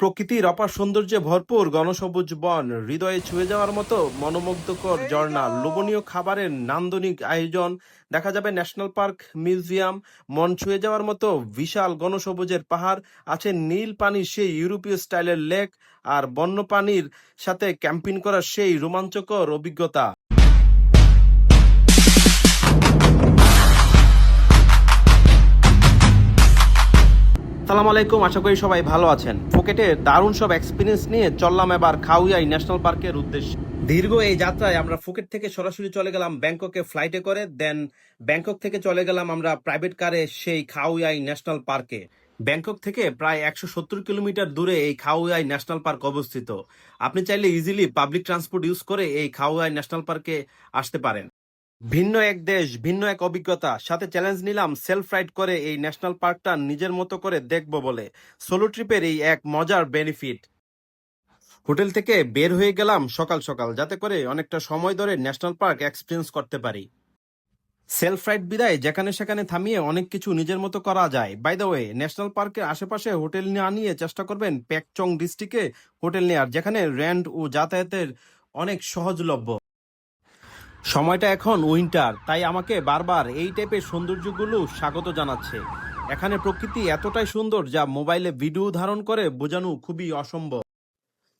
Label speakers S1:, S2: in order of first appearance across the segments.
S1: প্রকৃতির অপার সৌন্দর্যে ভরপুর গণসবুজ বন, হৃদয়ে ছুঁয়ে যাওয়ার মতো মনোমুগ্ধকর ঝর্ণা, লোভনীয় খাবারের নান্দনিক আয়োজন। দেখা যাবে ন্যাশনাল পার্ক, মিউজিয়াম, মন ছুঁয়ে যাওয়ার মতো বিশাল গণসবুজের পাহাড়, আছে নীল পানির সেই ইউরোপীয় স্টাইলের লেক, আর বন্যপ্রাণীর সাথে ক্যাম্পিং করার সেই রোমাঞ্চকর অভিজ্ঞতা। আসসালামু আলাইকুম, আশা করি সবাই ভালো আছেন। ফুকেটের দারুণ সব এক্সপিরিয়েন্স নিয়ে চললাম এবার খাউয়াই ন্যাশনাল পার্কের উদ্দেশ্যে। দীর্ঘ এই যাত্রায় আমরা ফুকেট থেকে সরাসরি চলে গেলাম ব্যাংককে ফ্লাইটে করে, দেন ব্যাংকক থেকে চলে গেলাম আমরা প্রাইভেট কারে সেই খাউয়াই ন্যাশনাল পার্কে। ব্যাংকক থেকে প্রায় 170 কিলোমিটার দূরে এই খাউয়াই ন্যাশনাল পার্ক অবস্থিত। আপনি চাইলে ইজিলি পাবলিক ট্রান্সপোর্ট ইউজ করে এই খাউয়াই ন্যাশনাল পার্কে আসতে পারেন। ভিন্ন এক দেশ, ভিন্ন এক অভিজ্ঞতা, সাথে চ্যালেঞ্জ নিলাম সেলফ রাইড করে এই ন্যাশনাল পার্কটা নিজের মতো করে দেখব বলে। সোলো ট্রিপের এই এক মজার বেনিফিট। হোটেল থেকে বের হয়ে গেলাম সকাল সকাল, যাতে করে অনেকটা সময় ধরে ন্যাশনাল পার্ক এক্সপিরিয়েন্স করতে পারি। সেলফ রাইড বিদায় যেখানে সেখানে থামিয়ে অনেক কিছু নিজের মতো করা যায়। বাই দ্য ওয়ে, ন্যাশনাল পার্কের আশেপাশে হোটেল না নিয়ে চেষ্টা করবেন প্যাকচং ডিস্ট্রিক্টে হোটেল নেওয়ার, যেখানে রেন্ট ও যাতায়াতের অনেক সহজলভ্য। সময়টা এখন উইন্টার, তাই আমাকে বারবার এই টাইপের সৌন্দর্যগুলো স্বাগত জানাচ্ছে। এখানে প্রকৃতি এতটাই সুন্দর যা মোবাইলে ভিডিও ধারণ করে বোঝানো খুবই অসম্ভব।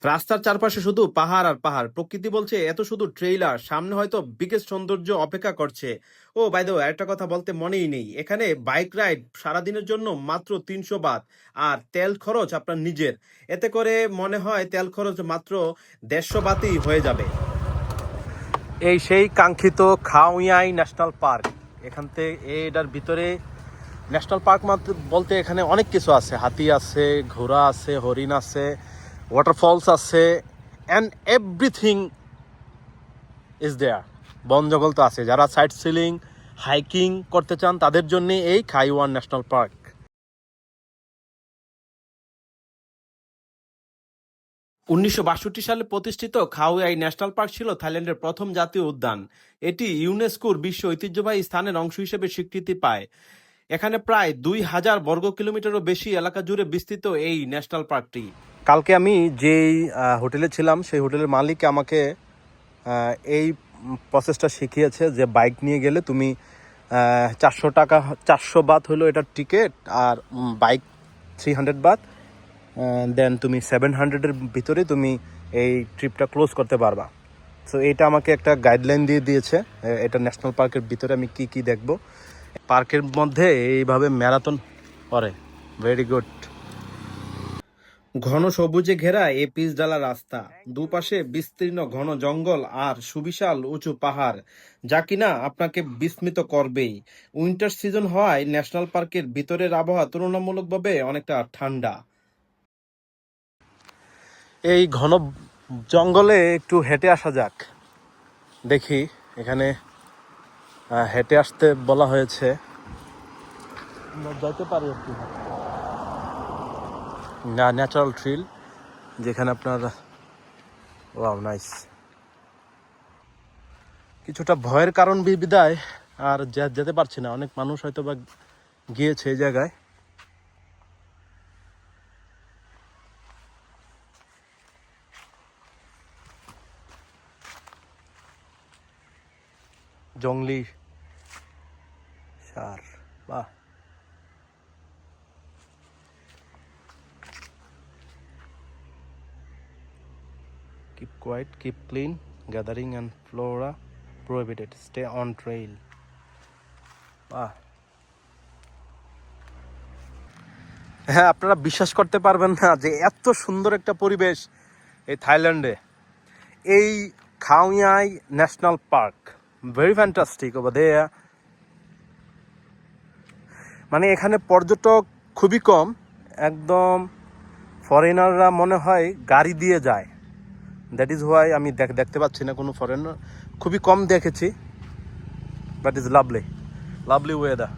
S1: রাস্তার চারপাশে শুধু পাহাড় আর পাহাড়, প্রকৃতি বলছে এত শুধু ট্রেইলার, সামনে হয়তো বিগেস্ট সৌন্দর্য অপেক্ষা করছে। ও বাই দ্য ওয়ে, একটা কথা বলতে মনেই নেই, এখানে বাইক রাইড সারাদিনের জন্য মাত্র 300 বাত, আর তেল খরচ আপনার নিজের। এতে করে মনে হয় তেল খরচ মাত্র 150 বাতই হয়ে যাবে। এই সেই কাঙ্ক্ষিত খাউয়াই ন্যাশনাল পার্ক। এখান থেকে এটার ভিতরে ন্যাশনাল পার্ক বলতে এখানে অনেক কিছু আছে। হাতি আছে, ঘোড়া আছে, হরিণ আছে, ওয়াটারফলস আছে, অ্যান্ড এভরিথিং ইজ দেয়ার। বন জঙ্গল তো আছে। যারা সাইট সিলিং, হাইকিং করতে চান তাদের জন্য এই খাইওয়ান ন্যাশনাল পার্ক। 1962 সালে প্রতিষ্ঠিত খাউয়াই ন্যাশনাল পার্ক ছিল থাইল্যান্ডের প্রথম জাতীয় উদ্যান। এটি ইউনেস্কোর বিশ্ব ঐতিহ্যবাহী স্থানের অংশ হিসেবে স্বীকৃতি পায়। এখানে প্রায় 2000 বর্গ কিলোমিটারও বেশি এলাকা জুড়ে বিস্তৃত এই ন্যাশনাল পার্কটি। কালকে আমি যেই হোটেলে ছিলাম সেই হোটেলের মালিক আমাকে এই প্রসেসটা শিখিয়েছে যে বাইক নিয়ে গেলে তুমি 400 টাকা, 400 বাত হলো এটার টিকিট, আর বাইক 300 বাত, দেন তুমি 700-এর ভিতরে তুমি এই ট্রিপটা ক্লোজ করতে পারবা। সো এটা আমাকে একটা গাইডলাইন দিয়ে দিয়েছে এটা ন্যাশনাল পার্কের ভিতরে আমি কি কি দেখব। পার্কের মধ্যে এইভাবে ম্যারাথন করে, ভেরি গুড। ঘন সবুজে ঘেরা এই পিচ ডালা রাস্তা, দুপাশে বিস্তীর্ণ ঘন জঙ্গল আর সুবিশাল উঁচু পাহাড়, যা কিনা আপনাকে বিস্মিত করবেই। উইন্টার সিজন হওয়ায় ন্যাশনাল পার্কের ভিতরের আবহাওয়া তুলনামূলকভাবে অনেকটা ঠান্ডা। এই ঘন জঙ্গলে একটু হেঁটে আসা যাক, দেখি। এখানে হেঁটে আসতে বলা হয়েছে, যেতে পারি আর কি না। ন্যাচারাল ট্রিল, যেখানে আপনার ওয়াও নাইস। কিছুটা ভয়ের কারণ বিদায় আর যেতে পারছি না। অনেক মানুষ হয়তো বা গিয়েছে এই জায়গায়। জংলি সার, বাহ। Keep quiet, keep clean, gathering and flora prohibited, stay on trail. বাহ। হ্যাঁ, আপনারা বিশ্বাস করতে পারবেন না যে এত সুন্দর একটা পরিবেশ এই থাইল্যান্ডে। এই Khao Yai national park, very fantastic over there. মানে এখানে পর্যটক খুবই কম, একদম ফরেনাররা মনে হয় গাড়ি দিয়ে যায়। দ্যাট ইজ হোয়াই আমি দেখতে পাচ্ছি না কোনো ফরেনার, খুবই কম দেখেছি। But is lovely, lovely weather.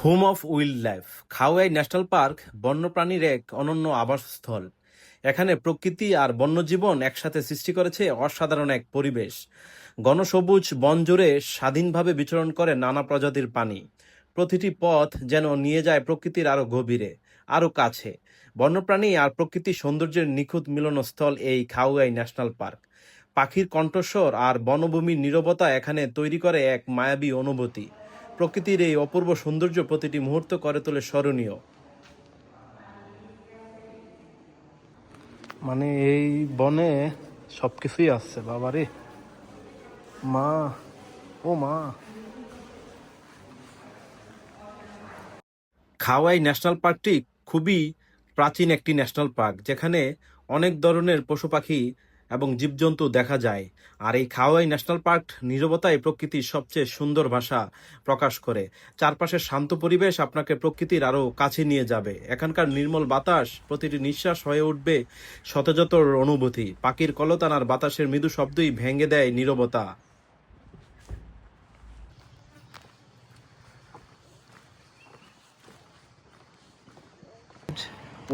S1: Home of wildlife, Khao Yai national park বন্যপ্রাণীর এক অনন্য আবাসস্থল। এখানে প্রকৃতি আর বন্যজীবন একসাথে সৃষ্টি করেছে অসাধারণ এক পরিবেশ। ঘনসবুজ বন জুড়ে স্বাধীনভাবে বিচরণ করে নানা প্রজাতির প্রাণী। প্রতিটি পথ যেন নিয়ে যায় প্রকৃতির আরো গভীরে, আরো কাছে। বন্যপ্রাণী আর প্রকৃতির সৌন্দর্যের নিখুঁত মিলনস্থল এই খাউয়াই ন্যাশনাল পার্ক। পাখির কণ্ঠস্বর আর বনভূমির নীরবতা এখানে তৈরি করে এক মায়াবী অনুভূতি। প্রকৃতির এই অপূর্ব সৌন্দর্য প্রতিটি মুহূর্ত করে তোলে স্মরণীয়।
S2: মানে এই বনে সবকিছুই আছে বাবারে। মা, ও মা।
S1: খাওয়াই ন্যাশনাল পার্কটি খুবই প্রাচীন একটি ন্যাশনাল পার্ক, যেখানে অনেক ধরনের পশু পাখি এবং জীবজন্তু দেখা যায়। আর এই খাওয়াই ন্যাশনাল পার্ক নীরবতায় প্রকৃতির সবচেয়ে সুন্দর ভাষা প্রকাশ করে। চারপাশের শান্ত পরিবেশ আপনাকে প্রকৃতির আরও কাছে নিয়ে যাবে। এখানকার নির্মল বাতাস প্রতিটি নিঃশ্বাস হয়ে উঠবে সতেজতার অনুভূতি। পাখির কলতান আর বাতাসের মৃদু শব্দই ভেঙে দেয় নীরবতা।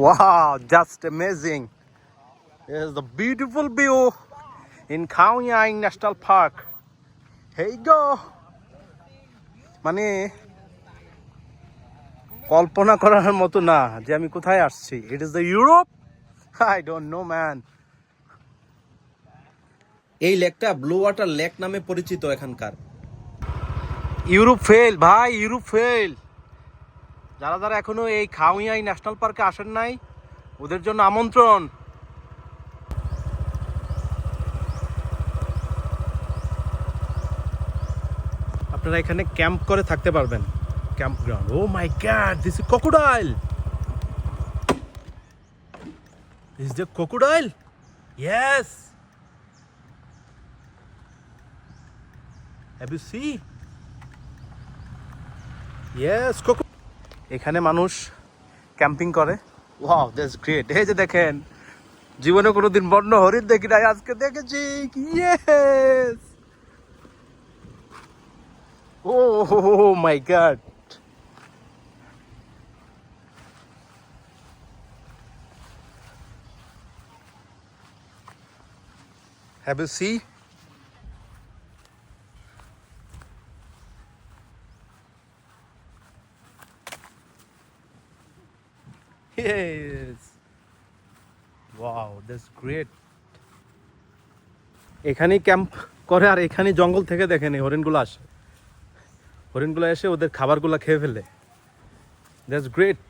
S2: Wow, just amazing. Here's the beautiful view in Khao Yai National Park. Here you go. মানে কল্পনা করার মতো না যে আমি কোথায় আসছি। It is the Europe? I don't know, man.
S1: এই লেকটা ব্লু ওয়াটার লেক নামে পরিচিত এখানকার।
S2: ইউরোপ ফেল ভাই, ইউরোপ ফেল। যারা যারা এখনো এই খাওয়াই ন্যাশনাল পার্কে আসেন নাই, ওদের জন্য আমন্ত্রণ। আপনারা এখানে ক্যাম্প করে থাকতে পারবেন। Camp ground. Oh my God, this is crocodile. Is the crocodile? Yes. Have you see? Yes, এখানে মানুষ ক্যাম্পিং করে। Wow, that's great. এই যে দেখেন, জীবনে কোনোদিন বন্য হরিণ দেখি নাই, আজকে দেখেছি। Yes. Oh my God. Have you see? Yes. Wow, that's great. এখানেই ক্যাম্প করে আর এখানেই জঙ্গল থেকে দেখেন এই হরিণগুলো আসে। হরিণগুলো এসে ওদের খাবারগুলো খেয়ে ফেলে। That's great.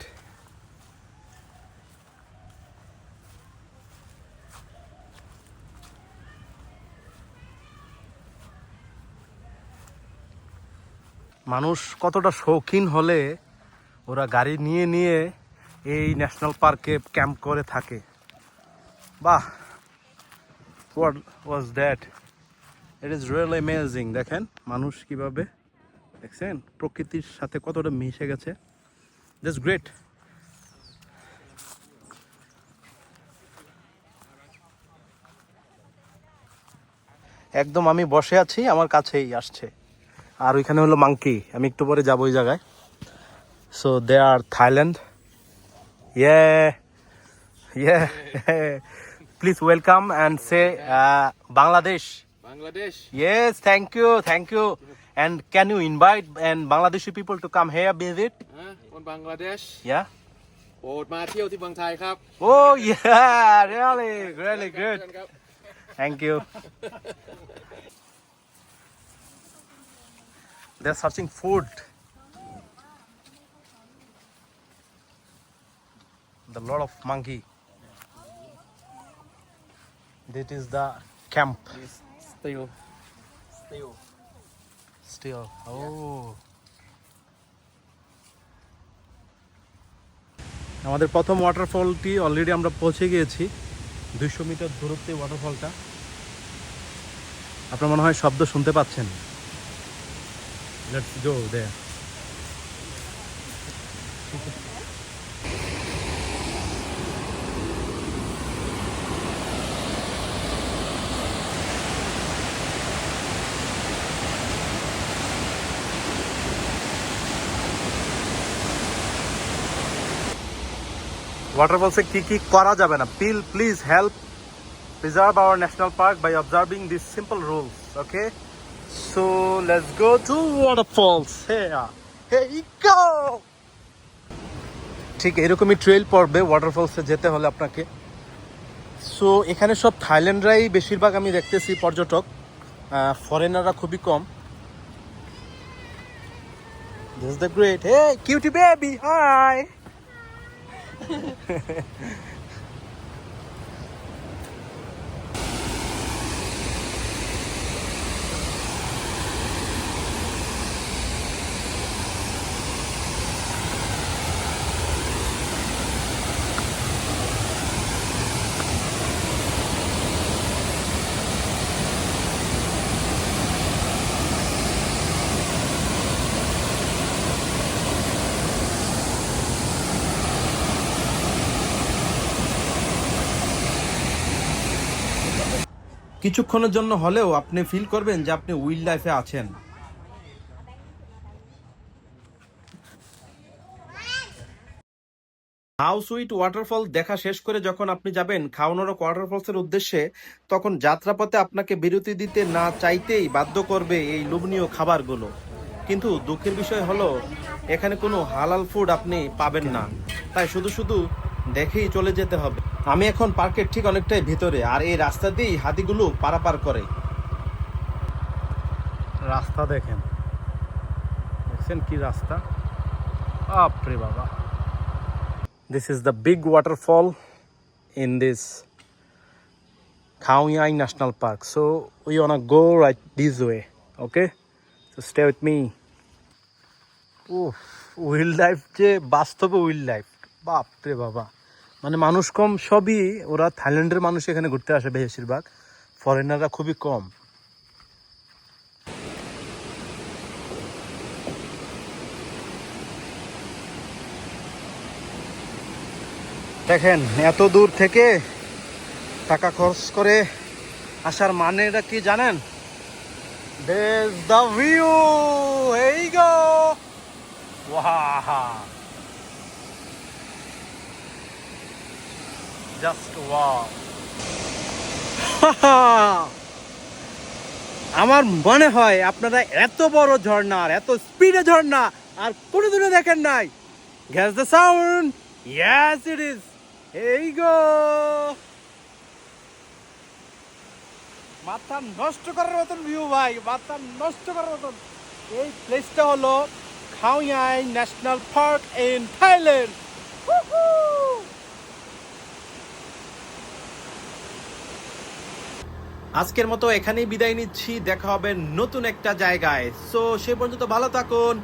S2: মানুষ কতটা শৌখিন হলে ওরা গাড়ি নিয়ে নিয়ে এই ন্যাশনাল পার্কে ক্যাম্প করে থাকে। বাহ, what was that? It is really amazing. দেখেন মানুষ কিভাবে, দেখছেন প্রকৃতির সাথে কতটা মিশে গেছে। That's great. একদম আমি বসে আছি, আমার কাছেই আসছে। আর ওইখানে হলো মাংকি, আমি একটু পরে যাবো ওই জায়গায়। So they are Thailand. Yeah. Please welcome and say Bangladesh.
S3: Bangladesh.
S2: Yes, thank you. And can you invite and Bangladeshi people to come here visit?
S3: คนบังกลาเทศ
S2: Yeah.
S3: โปรดมาเที่ยวที่เมืองไทยครับ
S2: Oh yeah, really good.
S3: เชิญครับ
S2: Thank you. They're searching food. The lot of monkey. This is the camp. Still. Oh. আমাদের প্রথম ওয়াটারফলটি already আমরা পৌঁছে গিয়েছি। 200 metre দূরত্বে ওয়াটারফলটা। আপনার মনে হয় শব্দ শুনতে পাচ্ছেন। Let's go there. ওয়াটারফলসে কি কি করা যাবে না, please help preserve our national park by observing these simple rules. Okay, so let's go to waterfalls. Here you go. ঠিক এরকমই ট্রেল পড়বে ওয়াটারফলসে যেতে হলে আপনাকে। সো এখানে সব থাইল্যান্ডরাই বেশিরভাগ আমি দেখতেছি পর্যটক, ফরেনাররা খুবই কম। This is the great, hey cutie baby, hi.
S1: কিছুক্ষণের জন্য হলেও আপনি ফিল করবেন যে আপনি উইল্ড লাইফে আছেন। হাউ সুইট ওয়াটারফল দেখা শেষ করে যখন আপনি যাবেন খাওয়ানোরক ওয়াটারফলসের উদ্দেশ্যে, তখন যাত্রাপথে আপনাকে বিরতি দিতে না চাইতেই বাধ্য করবে এই লোভনীয় খাবারগুলো। কিন্তু দুঃখের বিষয় হলো এখানে কোনো হালাল ফুড আপনি পাবেন না, তাই শুধু শুধু দেখেই চলে যেতে হবে। আমি এখন পার্কের ঠিক অনেকটাই ভিতরে, আর এই রাস্তা দিয়েই হাতিগুলো পারাপার করে।
S2: রাস্তা দেখেন, দেখছেন কি রাস্তা, বাপরে বাবা। This is the big waterfall in this Khao Yai National Park. So we wanna go right this way, okay? So stay with me. Oof, wild life যে বাস্তবে wild life, বাপরে বাবা। মানে মানুষ কম, সবই ওরা থাইল্যান্ডের মানুষ এখানে ঘুরতে আসে বেশিরভাগ, ফরেনাররা খুবই কম। দেখেন এত দূর থেকে টাকা খরচ করে আসার মানে এটা কি জানেন? There's the view. Here you go. Wow. Just wow. আমার মনে হয় আপনারা এত বড় ঝর্ণা আর এত স্পিডে ঝর্ণা আর কোনোদিনও দেখেন নাই। Guess the sound. Yes, it is. Here you go. মাথা নষ্ট করার মতন ভিউ ভাই, মাথা নষ্ট করার মতন। এই প্লেসটা হলো খাও ইয়াই ন্যাশনাল পার্ক ইন থাইল্যান্ড।
S1: আজকের মতো এখানেই বিদায় নিচ্ছি, দেখা হবে নতুন একটা জায়গায়। সো সে পর্যন্ত ভালো থাকুন।